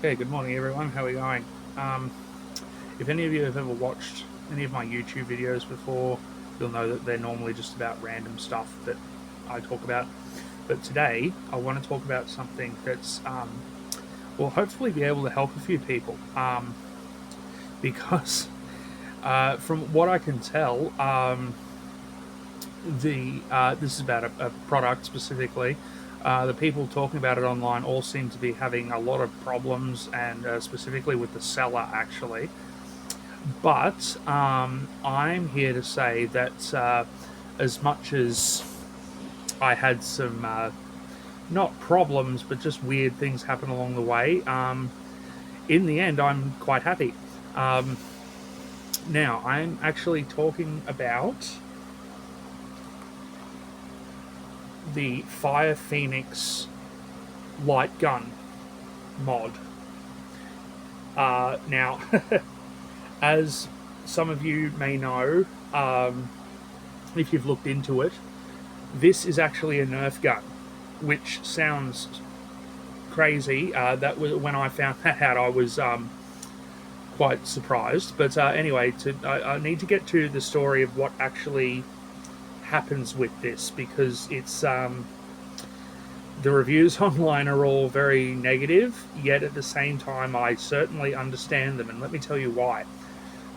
Okay, good morning everyone. How are we going? Um, if any of you have ever watched any of my YouTube videos before, you'll know that they're normally just about random stuff that I talk about. But today, I want to talk about something that's will hopefully be able to help a few people. Because from what I can tell, the this is about a product specifically. The people talking about it online all seem to be having a lot of problems, and specifically with the seller, actually. But I'm here to say that as much as I had some not problems, but just weird things happen along the way, in the end, I'm quite happy. Um, Now, I'm actually talking about the Fire Phoenix light gun mod. Now, as some of you may know, if you've looked into it, this is actually a Nerf gun, which sounds crazy. That was when I found that out, I was quite surprised. But anyway, I need to get to the story of what actually happens with this, because it's the reviews online are all very negative, yet at the same time I certainly understand them, and let me tell you why.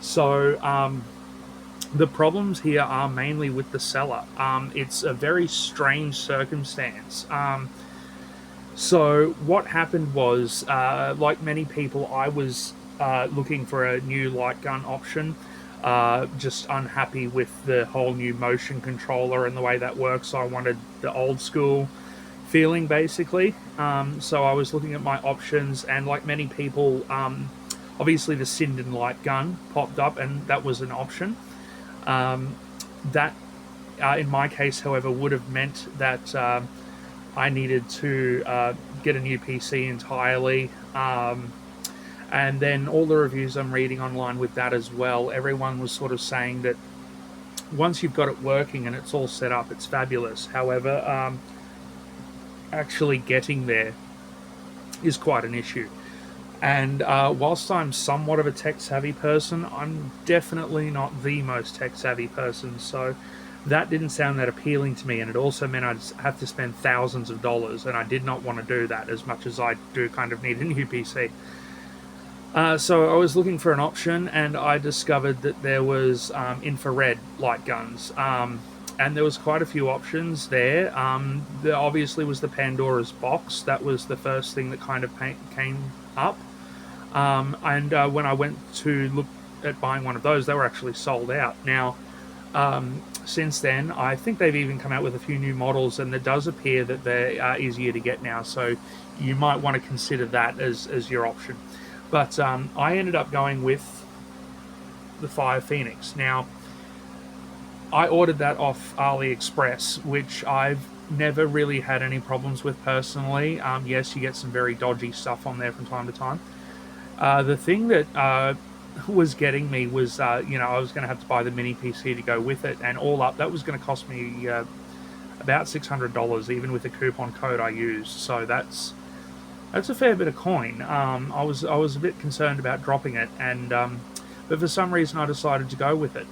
So the problems here are mainly with the seller. It's a very strange circumstance. So what happened was, like many people, I was looking for a new light gun option. Just unhappy with the whole new motion controller and the way that works. So I wanted the old school feeling, basically. So I was looking at my options, and like many people, obviously the Sinden light gun popped up, and that was an option. That, in my case, however, would have meant that I needed to get a new PC entirely. And then all the reviews I'm reading online with that as well, everyone was sort of saying that once you've got it working and it's all set up, it's fabulous. However, actually getting there is quite an issue. And whilst I'm somewhat of a tech-savvy person, I'm definitely not the most tech-savvy person, so that didn't sound that appealing to me, and it also meant I'd have to spend thousands of dollars, and I did not want to do that as much as I do kind of need a new PC. So I was looking for an option, and I discovered that there was infrared light guns, and there was quite a few options there. There obviously was the Pandora's box. That was the first thing that kind of came up. And when I went to look at buying one of those, they were actually sold out. Now, since then, I think they've even come out with a few new models, and it does appear that they are easier to get now, so you might want to consider that as your option. But I ended up going with the Fire Phoenix. Now, I ordered that off AliExpress, which I've never really had any problems with personally. Yes, you get some very dodgy stuff on there from time to time. The thing that was getting me was, I was going to have to buy the mini PC to go with it, and all up, that was going to cost me about $600, even with the coupon code I used. So that's a fair bit of coin. I was a bit concerned about dropping it, and but for some reason I decided to go with it.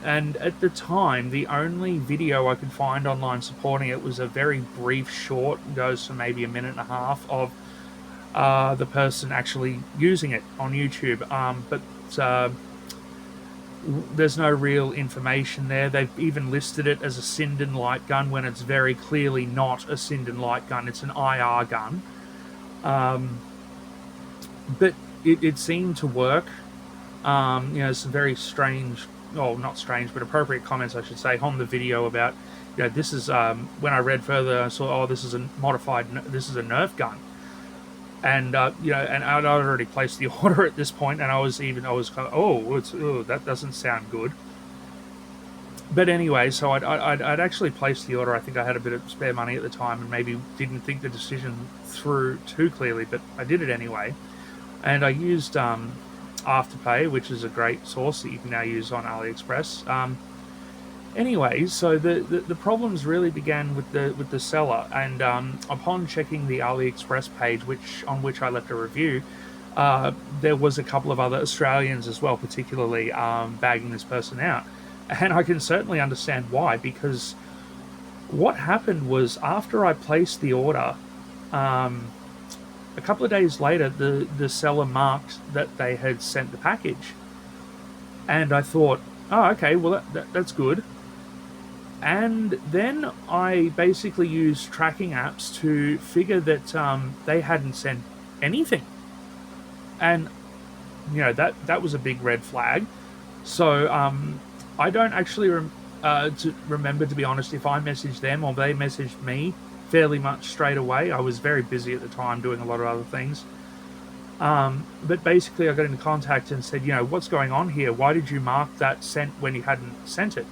And at the time, the only video I could find online supporting it was a very brief short, goes for maybe a minute and a half, of the person actually using it on YouTube. But there's no real information there. They've even listed it as a Sinden light gun when it's very clearly not a Sinden light gun. It's an IR gun. But it seemed to work. Some very strange, well, not strange, but appropriate comments, I should say, on the video about, this is, when I read further, I saw, this is a this is a Nerf gun. And and I'd already placed the order at this point, and I was kind of, that doesn't sound good. But anyway, so I'd actually placed the order. I think I had a bit of spare money at the time, and maybe didn't think the decision through too clearly, but I did it anyway. And I used Afterpay, which is a great source that you can now use on AliExpress. Anyway, so the problems really began with the seller, and upon checking the AliExpress page, which I left a review, there was a couple of other Australians as well, particularly bagging this person out, and I can certainly understand why. Because what happened was, after I placed the order, um, a couple of days later, the seller marked that they had sent the package, and I thought, oh, okay, well that's good. And then I basically used tracking apps to figure that they hadn't sent anything, and that was a big red flag. So I don't actually to remember, to be honest, if I messaged them or they messaged me fairly much straight away. I was very busy at the time doing a lot of other things. But basically, I got into contact and said, what's going on here? Why did you mark that sent when you hadn't sent it?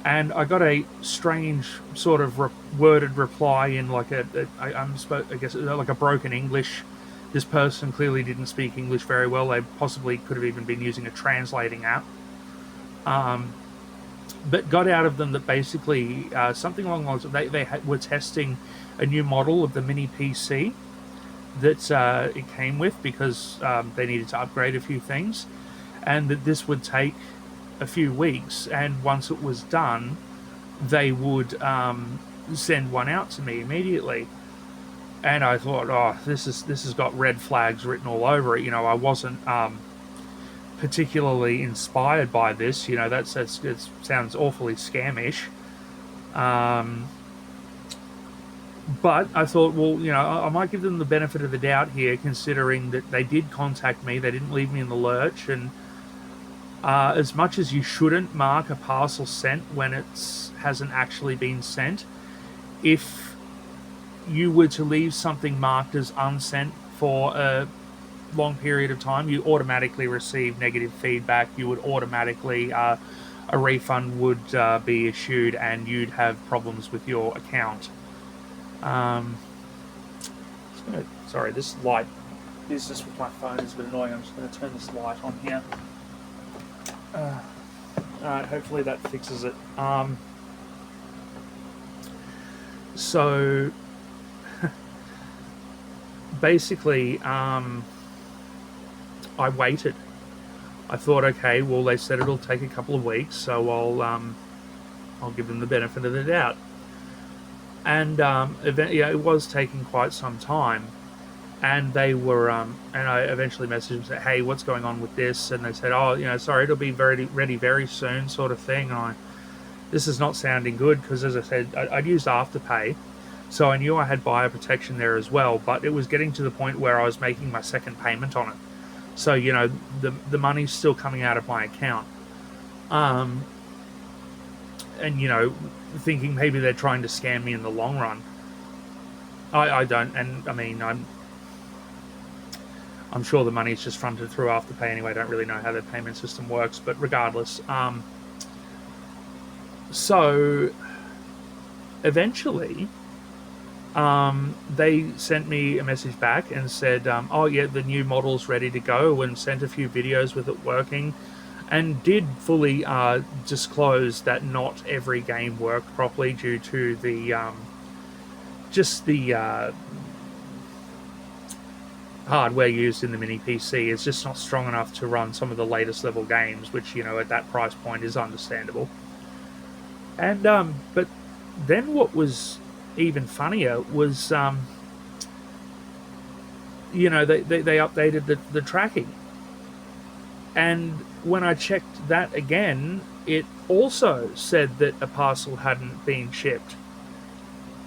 And I got a strange sort of worded reply in like I guess like a broken English. This person clearly didn't speak English very well. They possibly could have even been using a translating app. But got out of them that basically something along the lines of they were testing a new model of the mini PC that it came with, because they needed to upgrade a few things, and that this would take a few weeks, and once it was done, they would send one out to me immediately. And I thought, oh, this has got red flags written all over it. I wasn't particularly inspired by this. It sounds awfully scamish. But I thought, well, I might give them the benefit of the doubt here, considering that they did contact me. They didn't leave me in the lurch, and as much as you shouldn't mark a parcel sent when it hasn't actually been sent, if you were to leave something marked as unsent for a long period of time, you automatically receive negative feedback. You would automatically, a refund would be issued, and you'd have problems with your account. Sorry, this light business with my phone is a bit annoying. I'm just going to turn this light on here. Alright, hopefully that fixes it. So basically, I waited. I thought, okay, well, they said it'll take a couple of weeks, so I'll give them the benefit of the doubt. And it was taking quite some time, and they were, and I eventually messaged them and said, hey, what's going on with this? And they said, oh, sorry, it'll be ready very soon, sort of thing. And this is not sounding good, because, as I said, I'd used Afterpay, so I knew I had buyer protection there as well, but it was getting to the point where I was making my second payment on it. So, the money's still coming out of my account. And, thinking maybe they're trying to scam me in the long run. I don't, and I mean, I'm sure the money's just fronted through Afterpay anyway. I don't really know how their payment system works, but regardless. So, eventually, they sent me a message back and said, oh yeah, the new model's ready to go, and sent a few videos with it working, and did fully disclose that not every game worked properly due to the hardware used in the mini PC is just not strong enough to run some of the latest level games, which, at that price point is understandable. And but then what was even funnier was they updated the tracking, and when I checked that again, it also said that a parcel hadn't been shipped.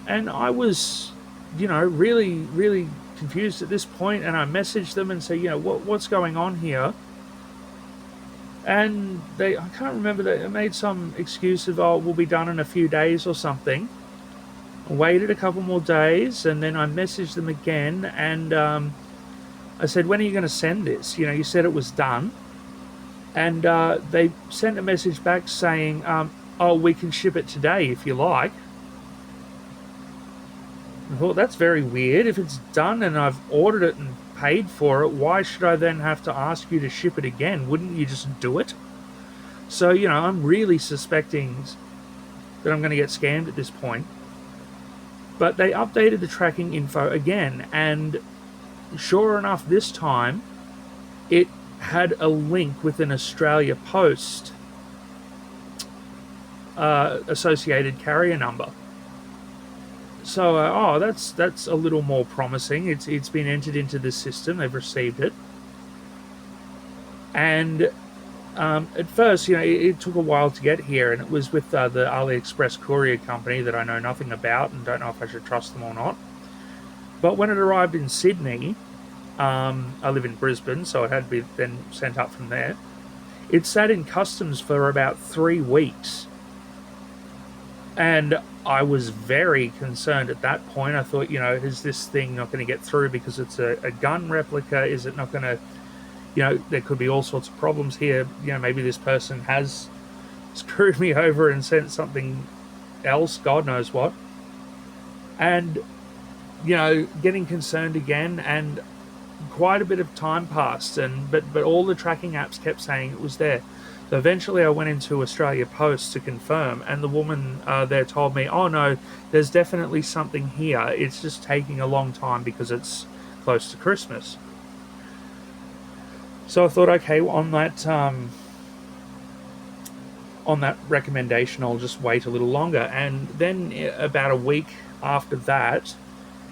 And I was, really, really confused at this point, and I messaged them and said, what's going on here? And I can't remember, they made some excuse of, oh, it will be done in a few days or something. I waited a couple more days, and then I messaged them again, and I said, when are you going to send this? You said it was done. And they sent a message back saying, oh, we can ship it today if you like. I thought, that's very weird. If it's done and I've ordered it and paid for it, why should I then have to ask you to ship it again? Wouldn't you just do it? So, I'm really suspecting that I'm going to get scammed at this point. But they updated the tracking info again, and sure enough, this time it had a link with an Australia Post associated carrier number. So, that's a little more promising. It's been entered into the system. They've received it, and at first, it took a while to get here, and it was with the AliExpress courier company that I know nothing about and don't know if I should trust them or not. But when it arrived in Sydney, I live in Brisbane, so it had to be then sent up from there. It sat in customs for about 3 weeks. And I was very concerned at that point. I thought, is this thing not going to get through because it's a gun replica? Is it not going to, there could be all sorts of problems here. Maybe this person has screwed me over and sent something else, God knows what. And, getting concerned again, and quite a bit of time passed, but all the tracking apps kept saying it was there. So eventually I went into Australia Post to confirm, and the woman there told me, oh no, there's definitely something here. It's just taking a long time because it's close to Christmas. So I thought, okay, on that recommendation, I'll just wait a little longer. And then about a week after that,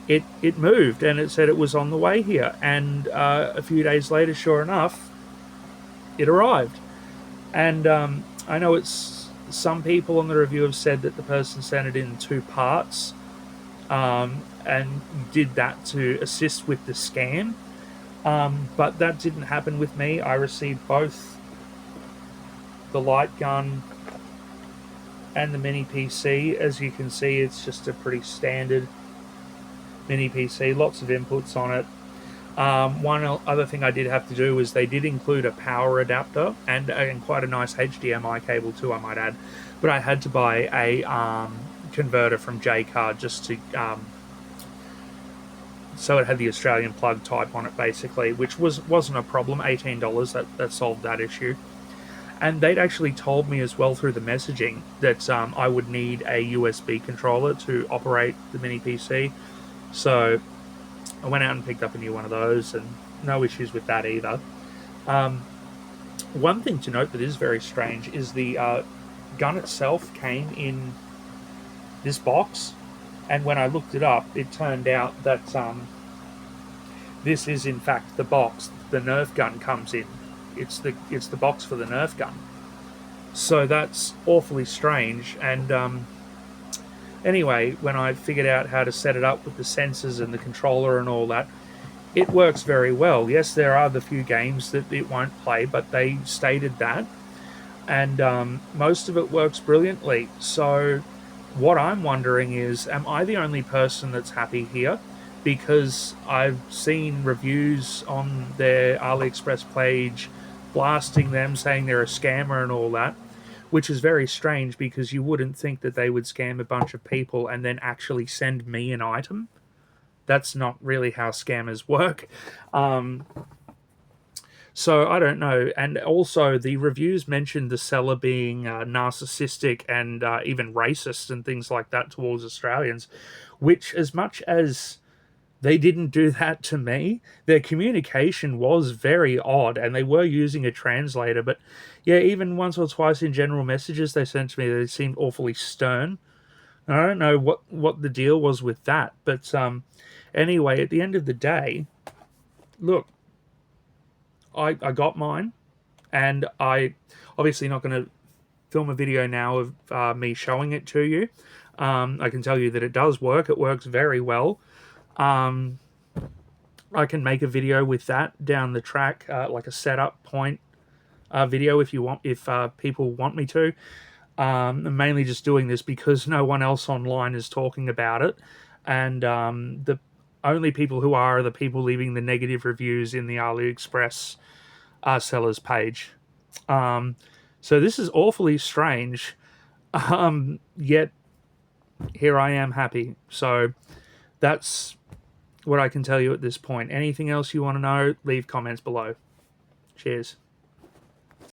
it moved, and it said it was on the way here. And a few days later, sure enough, it arrived. And I know some people on the review have said that the person sent it in 2 parts, and did that to assist with the scam. But that didn't happen with me. I received both the light gun and the mini PC. As you can see, it's just a pretty standard mini PC, lots of inputs on it. One other thing I did have to do was they did include a power adapter and quite a nice HDMI cable too, I might add. But I had to buy a converter from J-Card just to so it had the Australian plug type on it basically, which wasn't a problem. $18 that solved that issue. And they'd actually told me as well through the messaging that I would need a USB controller to operate the mini PC. So I went out and picked up a new one of those, and no issues with that either. One thing to note that is very strange is the gun itself came in this box, and when I looked it up, it turned out that this is in fact the box the Nerf gun comes in. It's the box for the Nerf gun. So that's awfully strange, and anyway, when I figured out how to set it up with the sensors and the controller and all that, it works very well. Yes, there are the few games that it won't play, but they stated that. And most of it works brilliantly. So what I'm wondering is, am I the only person that's happy here? Because I've seen reviews on their AliExpress page blasting them, saying they're a scammer and all that, which is very strange because you wouldn't think that they would scam a bunch of people and then actually send me an item. That's not really how scammers work. So I don't know. And also the reviews mentioned the seller being narcissistic and even racist and things like that towards Australians, which, as much as they didn't do that to me, their communication was very odd, and they were using a translator. But yeah, even once or twice in general messages they sent to me, they seemed awfully stern. And I don't know what the deal was with that. But anyway, at the end of the day, look, I got mine, and I obviously not going to film a video now of me showing it to you. I can tell you that it does work. It works very well. I can make a video with that down the track, like a setup point video if people want me to. I'm mainly just doing this because no one else online is talking about it, and the only people who are the people leaving the negative reviews in the AliExpress sellers page. So this is awfully strange, yet here I am happy. So that's what I can tell you at this point. Anything else you want to know, leave comments below. Cheers.